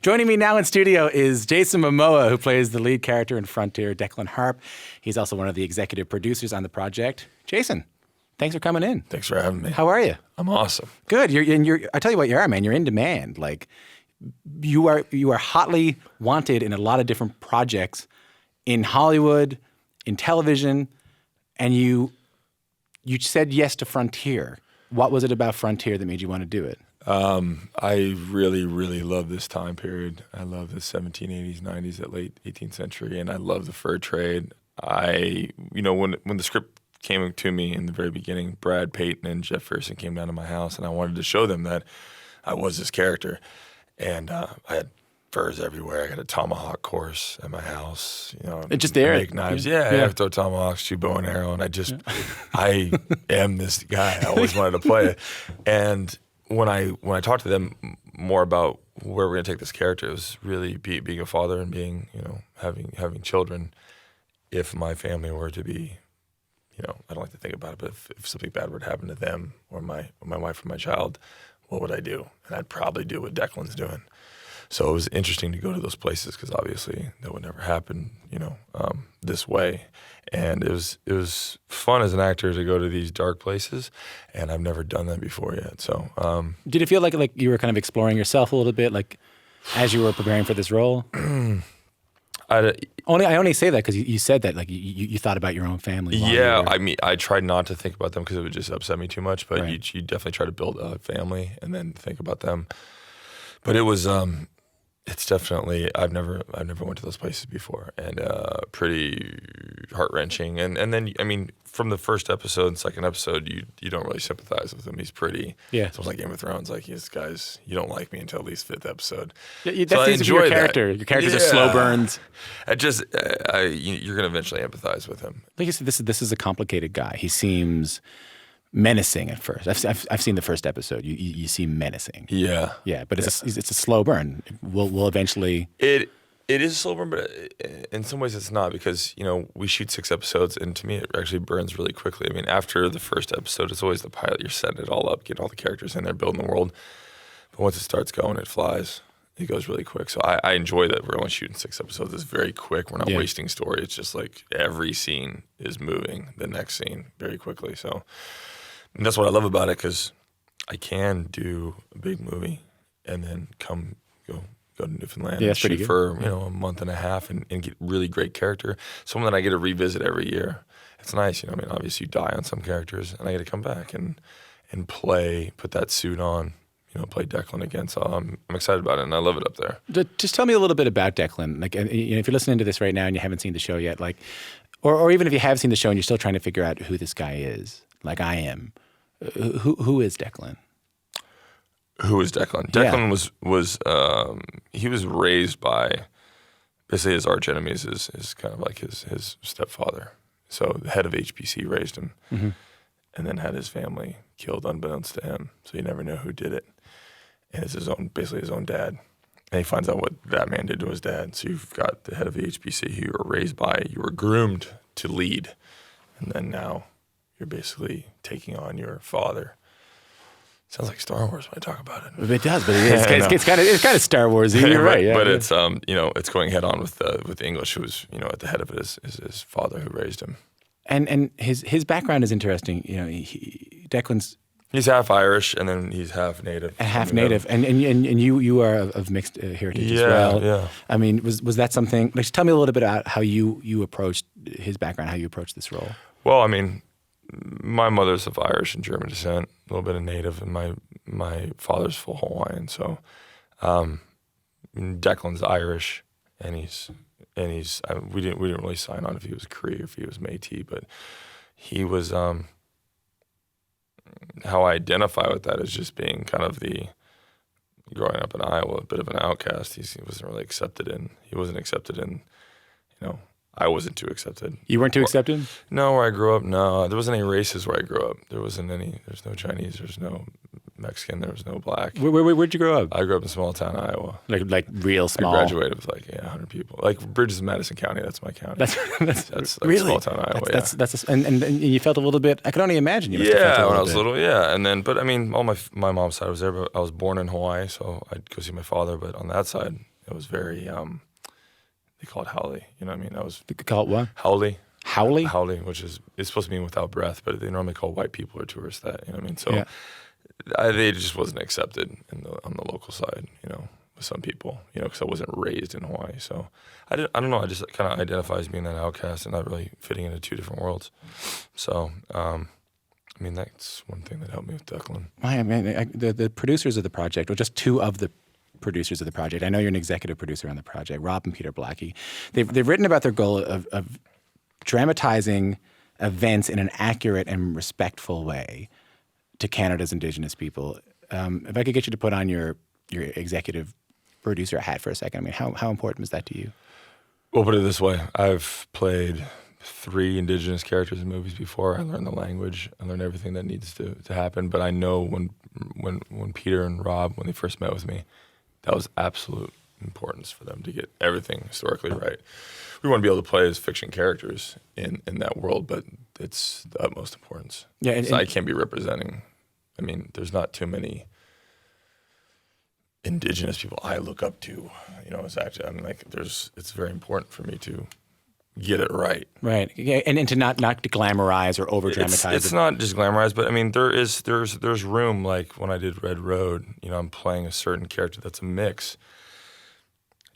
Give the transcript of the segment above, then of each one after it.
Joining me now in studio is Jason Momoa, who plays the lead character in Frontier, Declan Harp. He's also one of the executive producers on the project. Jason, thanks for coming in. Thanks for having me. How are you? I'm awesome. Good. I tell you what you are, man. You're in demand. Like, you are hotly wanted in a lot of different projects in Hollywood, in television, and you said yes to Frontier. What was it about Frontier that made you want to do it? I really, really love this time period. I love the 1780s, 90s, that late 18th century, and I love the fur trade. When the script came to me in the very beginning, Brad Payton and Jeff Ferguson came down to my house, and I wanted to show them that I was this character. And I had furs everywhere. I got a tomahawk course at my house. It's just there. I make knives. Yeah. I throw tomahawks, shoot bow and arrow, and I am this guy. I always wanted to play it. And when I talked to them more about where we're going to take this character, it was really being a father and being, having children. If my family were to be, I don't like to think about it, but if something bad were to happen to them or my wife or my child, what would I do? And I'd probably do what Declan's doing. So it was interesting to go to those places because obviously that would never happen, this way. And it was fun as an actor to go to these dark places, and I've never done that before yet. So, did it feel like you were kind of exploring yourself a little bit, like as you were preparing for this role? I only say that because you said that, like you thought about your own family. Yeah, I tried not to think about them because it would just upset me too much. But right. you definitely try to build a family and then think about them. But it was, it's definitely I've never went to those places before, and pretty heart wrenching. And then from the first episode and second episode, you don't really sympathize with him. He's pretty. Yeah. So it's like Game of Thrones. Like, these guys, you don't like me until at least fifth episode. Yeah, that seems to be your character. Your characters are slow burns. You're gonna eventually empathize with him. Like you said, this is a complicated guy. He seems menacing at first. I've seen the first episode. You seem menacing. Yeah. Yeah, but it's a slow burn. We'll eventually. It is a slow burn, but in some ways it's not because, we shoot 6 episodes, and to me it actually burns really quickly. I mean, after the first episode, it's always the pilot. You're setting it all up, getting all the characters in there, building the world. But once it starts going, it flies. It goes really quick. So I enjoy that we're only shooting 6 episodes. It's very quick. We're not wasting story. It's just like every scene is moving the next scene very quickly. So and that's what I love about it, because I can do a big movie and then go to Newfoundland and shoot for a month and a half and get really great character, someone that I get to revisit every year. It's nice, obviously you die on some characters, and I get to come back and play, put that suit on, play Declan again. So I'm excited about it, and I love it up there. Just tell me a little bit about Declan. Like, if you're listening to this right now and you haven't seen the show yet, like, or even if you have seen the show and you're still trying to figure out who this guy is, like I am, who is Declan? Who is Declan? Declan was he was raised by basically his arch enemies, is kind of like his stepfather. So the head of HBC raised him, and then had his family killed unbeknownst to him. So you never know who did it. And it's basically his own dad. And he finds out what that man did to his dad. So you've got the head of the HBC who you were raised by, you were groomed to lead, and then now you're basically taking on your father. Sounds like Star Wars when I talk about it. It does, but it's kind of Star Wars-y. You're right. Yeah, but it's it's going head on with the English, who was at the head of it is his father who raised him. And his background is interesting. Declan's he's half Irish, and then he's half native. Half native, and you are of mixed heritage as well. Yeah. I mean, was that something? Like, tell me a little bit about how you approached his background, how you approached this role. Well, I mean, my mother's of Irish and German descent, a little bit of native, and my father's full Hawaiian. So, Declan's Irish, and we didn't really sign on if he was Cree or if he was Métis, but he was. How I identify with that is just being kind of growing up in Iowa, a bit of an outcast. He wasn't really accepted in. He wasn't accepted in. I wasn't too accepted. You weren't too accepted? No, where I grew up, no. There wasn't any races where I grew up. There's no Chinese, there's no Mexican. There was no black. Where'd you grow up? I grew up in a small town, Iowa. Like real small. I graduated with like 100 people. Like Bridges, Madison County. That's my county. That's like really small town Iowa. And you felt a little bit. I could only imagine you. Must have felt a when I little was bit. little. Yeah, and then all my mom's side was there, but I was born in Hawaii, so I'd go see my father. But on that side, it was very. They call it haole. You know what I mean? They call it what? Haole. Haole? Haole, which is it's supposed to mean without breath, but they normally call white people or tourists that. You know what I mean? So they just wasn't accepted on the local side. You know, with some people. You know, because I wasn't raised in Hawaii, so I don't know. I just kind of identify as being that outcast and not really fitting into two different worlds. So. I mean, that's one thing that helped me with Declan. I mean, the producers of the project, or just two of the producers of the project, I know you're an executive producer on the project, Rob and Peter Blackie. They've written about their goal of dramatizing events in an accurate and respectful way to Canada's Indigenous people. If I could get you to put on your executive producer hat for a second, I mean, how important is that to you? Well, put it this way. I've played 3 Indigenous characters in movies before. I learned the language. I learned everything that needs to happen. But I know when Peter and Rob, when they first met with me, that was absolute importance for them to get everything historically right. We want to be able to play as fiction characters in that world, but it's the utmost importance. Yeah, so I can't be representing. I mean, there's not too many Indigenous people I look up to. You know, it's actually, I mean, like, it's very important for me to get it right. Right. Yeah, and to not to glamorize or over dramatize. It's not just glamorized, but I mean there's room. Like when I did Red Road, you know, I'm playing a certain character that's a mix.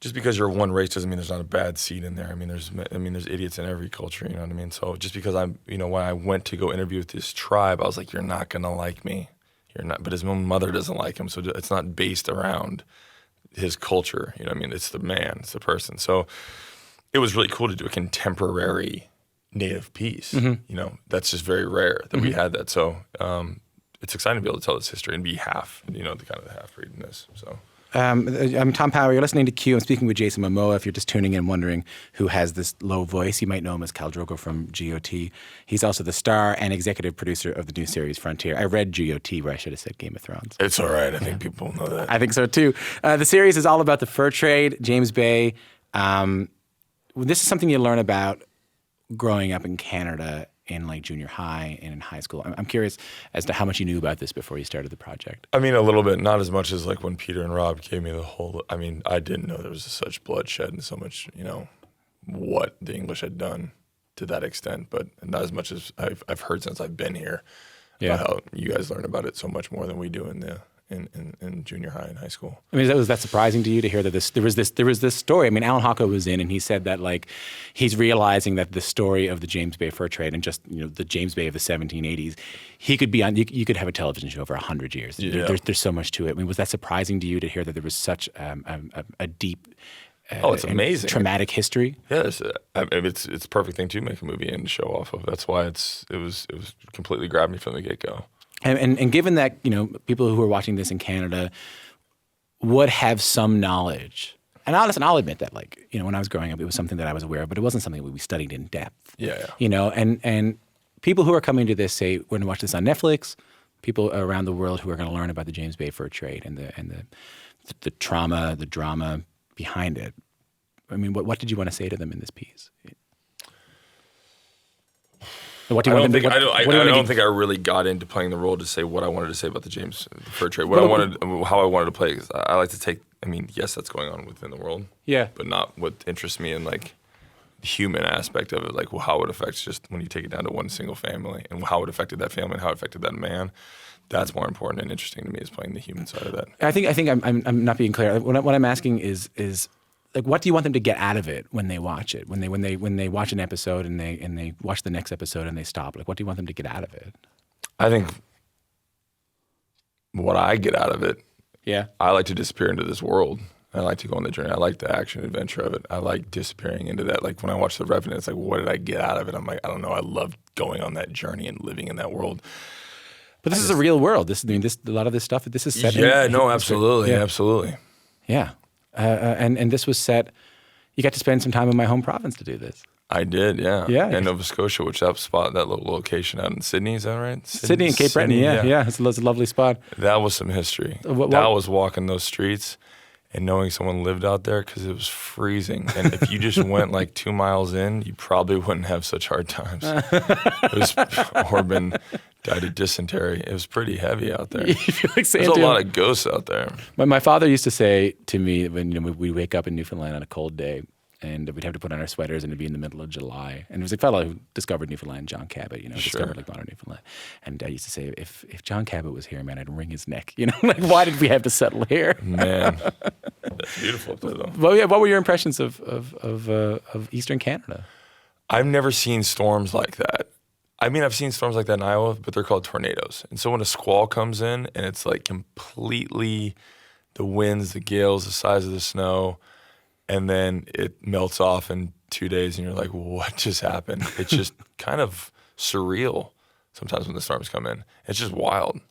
Just because you're one race doesn't mean there's not a bad seed in there. I mean there's idiots in every culture, you know what I mean? So just because when I went to go interview with this tribe, I was like, you're not gonna like me. You're not, but his own mother doesn't like him, so it's not based around his culture, you know what I mean? It's the man, it's the person. So it was really cool to do a contemporary Native piece. You know, that's just very rare that we had that. So it's exciting to be able to tell this history and be half, you know, the kind of the half-breed in this. So. I'm Tom Power. You're listening to Q. I'm speaking with Jason Momoa. If you're just tuning in wondering who has this low voice, you might know him as Khal Drogo from GOT. He's also the star and executive producer of the new series Frontier. I read GOT where I should have said Game of Thrones. It's all right. I think people know that. I think so too. The series is all about the fur trade, James Bay. This is something you learn about growing up in Canada in like junior high and in high school. I'm curious as to how much you knew about this before you started the project. I mean, a little bit, not as much as like when Peter and Rob gave me the whole, I mean, I didn't know there was such bloodshed and so much, you know, what the English had done to that extent, but not as much as I've heard since I've been here. Yeah. About how you guys learn about it so much more than we do in junior high and high school. I mean, was that surprising to you to hear that there was this story? I mean, Alan Hocko was in, and he said that like he's realizing that the story of the James Bay fur trade and just the James Bay of the 1780s, he could be on. You could have a television show for 100 years. Yeah. There's so much to it. I mean, was that surprising to you to hear that there was such a deep? It's amazing. Traumatic history. Yeah, it's a perfect thing to make a movie and show off of. That's why it was completely grabbed me from the get go. And given that, people who are watching this in Canada would have some knowledge, and I'll admit that, when I was growing up, it was something that I was aware of, but it wasn't something that we studied in depth. Yeah. And people who are coming to this say, we're going to watch this on Netflix, people around the world who are going to learn about the James Bay fur trade and the trauma, the drama behind it. I mean, what did you want to say to them in this piece? I don't think I really got into playing the role to say what I wanted to say about the James fur trade. How I wanted to play. Cause I like to take. I mean, yes, that's going on within the world. Yeah. But not what interests me in like the human aspect of it. Like how it affects just when you take it down to one single family and how it affected that family and how it affected that man. That's more important and interesting to me is playing the human side of that. I think I'm not being clear. What I'm asking is like, what do you want them to get out of it when they watch it? When they watch an episode and they watch the next episode and they stop? Like, what do you want them to get out of it? I think what I get out of it. Yeah. I like to disappear into this world. I like to go on the journey. I like the action adventure of it. I like disappearing into that. Like when I watch The Revenant, it's like, what did I get out of it? I'm like, I don't know. I love going on that journey and living in that world. But this is a real world. A lot of this stuff. This is set. Absolutely, yeah. Absolutely. Yeah. And this was set. You got to spend some time in my home province to do this. I did, yeah. Yeah. And Nova Scotia, which that spot, that little location out in Sydney, is that right? Sydney and Cape Breton, yeah. It's a lovely spot. That was some history. What- That was walking those streets and knowing someone lived out there because it was freezing. And if you just went like 2 miles in, you probably wouldn't have such hard times. It was Orban died of dysentery. It was pretty heavy out there. You feel like There's a lot of ghosts out there. My father used to say to me when we wake up in Newfoundland on a cold day, and we'd have to put on our sweaters, and it'd be in the middle of July. And it was a fellow who discovered Newfoundland, John Cabot, discovered like modern Newfoundland. And I used to say, if John Cabot was here, man, I'd wring his neck. Like, why did we have to settle here? Man, that's beautiful up there, though. Well, yeah, what were your impressions of Eastern Canada? I've never seen storms like that. I mean, I've seen storms like that in Iowa, but they're called tornadoes. And so when a squall comes in and it's like completely the winds, the gales, the size of the snow, and then it melts off in 2 days and you're like, what just happened? It's just kind of surreal sometimes when the storms come in. It's just wild.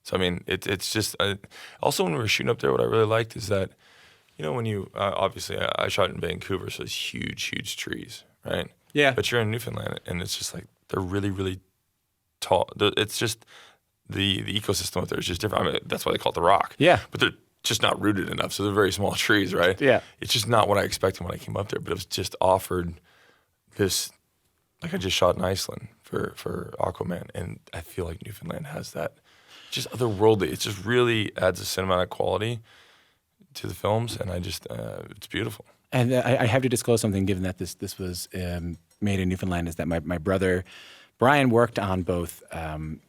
So, I mean, it's just, also when we were shooting up there, what I really liked is that, when you, obviously I shot in Vancouver, so it's huge, huge trees, right? Yeah. But you're in Newfoundland and it's just like, they're really, really tall. It's just, the ecosystem up there is just different. I mean, that's why they call it the rock. Yeah. But they're just not rooted enough, so they're very small trees, right? Yeah. It's just not what I expected when I came up there, but it was just offered this, like I just shot in Iceland for Aquaman, and I feel like Newfoundland has that just otherworldly. It just really adds a cinematic quality to the films, and I just, it's beautiful. And I have to disclose something, given that this was made in Newfoundland, is that my brother Brian worked on both one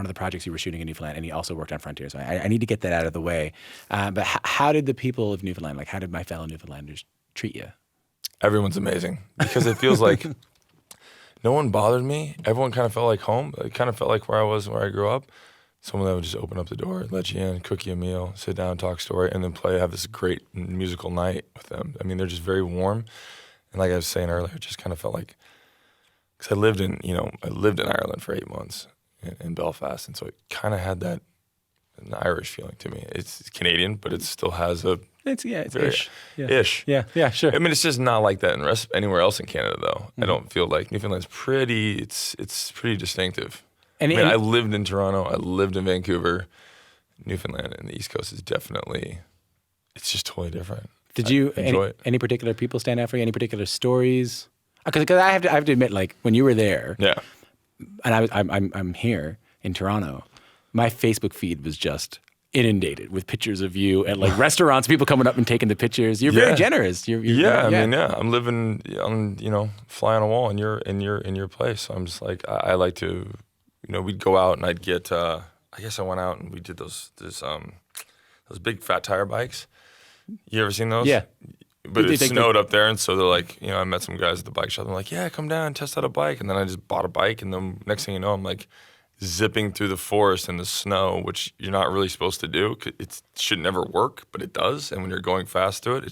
of the projects you were shooting in Newfoundland, and he also worked on Frontier. So I need to get that out of the way. But how did the people of Newfoundland, how did my fellow Newfoundlanders treat you? Everyone's amazing because it feels like no one bothered me. Everyone kind of felt like home. It kind of felt like where I grew up. Someone that would just open up the door, let you in, cook you a meal, sit down, talk story, and then have this great musical night with them. I mean, they're just very warm. And like I was saying earlier, it just kind of felt like, because I lived in Ireland for 8 months in Belfast, and so it kind of had an Irish feeling to me. It's Canadian, but it still has it's very, ish. Yeah. Ish. Yeah, sure. I mean, it's just not like that anywhere else in Canada, though. I don't feel like Newfoundland's pretty. It's pretty distinctive. I lived in Toronto. I lived in Vancouver. Newfoundland and the East Coast is definitely. It's just totally different. Did you enjoy it? Any particular people stand out for you? Any particular stories? Because I have to admit, like when you were there, yeah, and I'm here in Toronto, my Facebook feed was just inundated with pictures of you at like restaurants, people coming up and taking the pictures. You're very generous. I'm living on fly on a wall in your place. So I'm just like I like to, we'd go out and I'd get. I guess I went out and we did those big fat tire bikes. You ever seen those? Yeah. But it snowed up there, and so they're like, I met some guys at the bike shop. They're like, yeah, come down and test out a bike. And then I just bought a bike, and then next thing you know, I'm like zipping through the forest in the snow, which you're not really supposed to do. It should never work, but it does. And when you're going fast through it,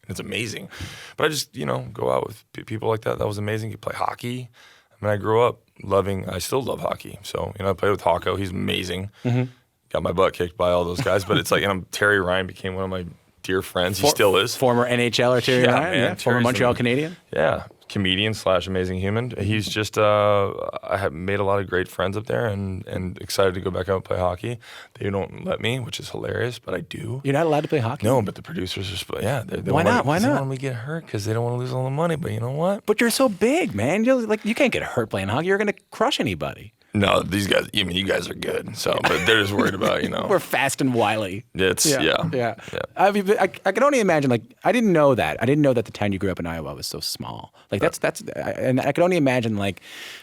it's amazing. But I just, go out with people like that. That was amazing. You play hockey. I mean, I grew up I still love hockey. So, I played with Hawko. He's amazing. Mm-hmm. Got my butt kicked by all those guys. But it's like, Terry Ryan became one of my dear friends. He still is. Former NHLer Terry Ryan, man, former Montreal Canadian. Yeah, comedian / amazing human. He's just, I have made a lot of great friends up there and excited to go back out and play hockey. They don't let me, which is hilarious, but I do. You're not allowed to play hockey? No, but the producers are, they Why not? They don't want me to get hurt because they don't want to lose all the money, but you know what? But you're so big, man. You can't get hurt playing hockey. You're going to crush anybody. No, these guys, you guys are good. So, but they're just worried about, We're fast and wily. Yeah. I mean, I can only imagine, I didn't know that. I didn't know that the town you grew up in Iowa was so small. And I can only imagine,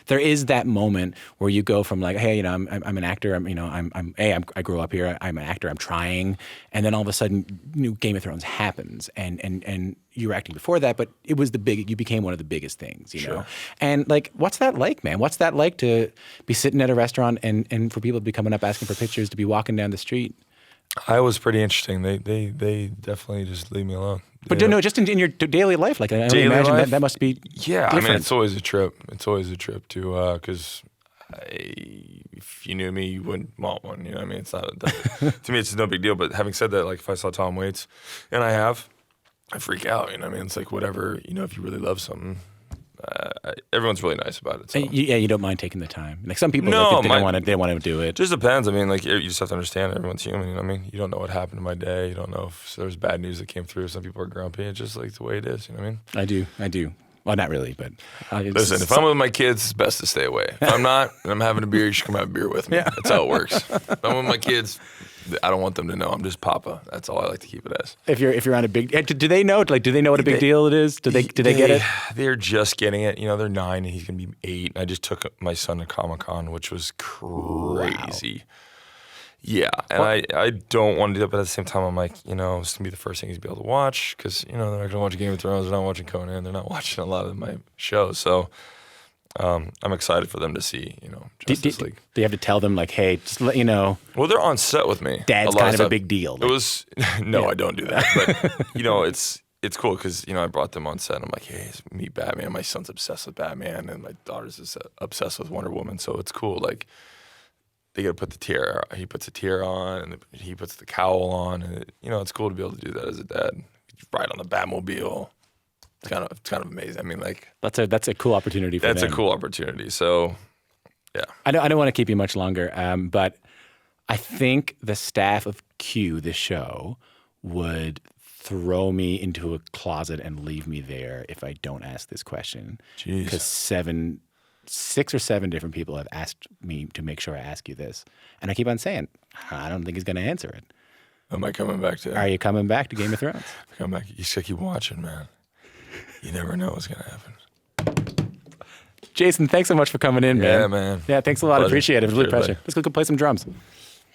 there is that moment where you go from hey, I'm an actor. I grew up here. I'm an actor. I'm trying. And then all of a sudden, Game of Thrones happens. And you were acting before that, but it was you became one of the biggest things, you know? And what's that like, man? What's that like to be sitting at a restaurant and for people to be coming up asking for pictures, to be walking down the street? Iowa's pretty interesting. They definitely just leave me alone. But just in your daily life, I imagine that must be different. I mean, it's always a trip. It's always a trip to, because if you knew me, you wouldn't want one. You know what I mean? It's not, to me, it's no big deal. But having said that, if I saw Tom Waits, and I freak out, you know what I mean? It's like whatever, if you really love something, everyone's really nice about it. So. Yeah, you don't mind taking the time. Like some people, No, like, they want to do it. Just depends. I mean, like you just have to understand everyone's human. You know what I mean? You don't know what happened in my day. You don't know if there's bad news that came through. Some people are grumpy. It's just like the way it is. You know what I mean? I do. Well, not really, but listen. If I'm with my kids, it's best to stay away. If I'm not, and I'm having a beer, you should come have a beer with me. Yeah. That's how it works. If I'm with my kids, I don't want them to know I'm just Papa. That's all I like to keep it as. If you're on a big, do they know? Like, do they know what a big deal it is? Do they get it? They're just getting it. You know, they're 9 and he's gonna be 8. And I just took my son to Comic-Con, which was crazy. Wow. Yeah, and I don't want to do that, but at the same time, I'm like, you know, it's gonna be the first thing he's gonna be able to watch because you know they're not gonna watch Game of Thrones, they're not watching Conan, they're not watching a lot of my shows. So I'm excited for them to see, you know, Justice League. Do you have to tell them like, hey, just let you know? Well, they're on set with me. Dad's kind of a big deal. It was no, I don't do that, but you know, it's cool because you know I brought them on set. And I'm like, hey, meet Batman. My son's obsessed with Batman, and my daughter's obsessed with Wonder Woman. So it's cool, like. They got to put the tiara. He puts a tiara on, and he puts the cowl on, and you know it's cool to be able to do that as a dad. Ride on the Batmobile. It's kind of amazing. I mean, like that's a cool opportunity for them. That's a cool opportunity. So, yeah. I don't want to keep you much longer, but I think the staff of Q, this show, would throw me into a closet and leave me there if I don't ask this question. Jeez. Because 6 or 7 different people have asked me to make sure I ask you this. And I keep on saying, I don't think he's going to answer it. Am I coming back to it? Are you coming back to Game of Thrones? Come back. You just keep watching, man. You never know what's going to happen. Jason, thanks so much for coming in, man. Yeah, man. Yeah, thanks a lot. Pleasure. I appreciate it. It was really a Sure, pleasure. buddy. Let's go play some drums.